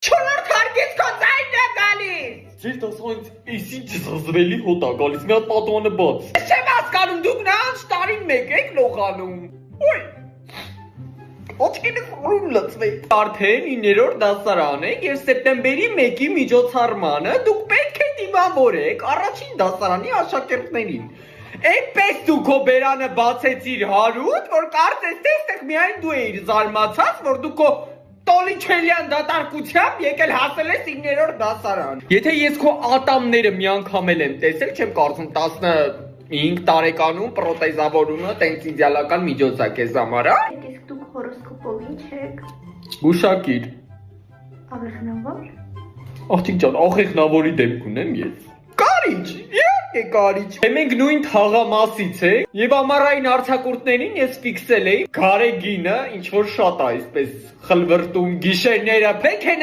Չորրորդ հարկից քո ձայնն է գալիս։ Ձեր դասարանից էսի ջզվելի հոտ է գալիս, մի հատ պատուանը բաց։ Ես չեմ հասկանում, դուք նրանց տարին մեկ եք լողանում։ Ոյ։ Ոչինչ ռում լծվի։ Արդեն 9-րդ դասարան եք եւ սեպտեմբերի 1-ի միջոցառմանը դուք պետք է դիմավորեք առաջին դասարանի աշակերտներին։ Էնպես դու քո բերանը բացեցիր հարուտ, որ կարծես թե այստեղ միայն դու էիր զարմացած, որ դու քո Տոլիչելյան դատարկությամբ եկել հասել ես 9-րդ դասարան։ Եթե ես քո ատամները մի անգամ եմ տեսել, չեմ կարծում 15 տարեկանում պրոթեզավորումը տենց իդեալական միջոց է քեզ համար, հա։ Իսկ դուք հորոսկոպով ինչ եք։ Գուշակիր։ Աղեղնավոր։ Աղջիկ ջան, աղեղնավորի դեպք ունեմ ես։ Կարիճ, իհարկե կարիճ։ Մենք նույն թաղամասից ենք եւ ամառային արձակուրդներին ես ֆիքսել էի Գարեգինը ինչ որ շատ է այսպես խլվրտում գիշերները պետք է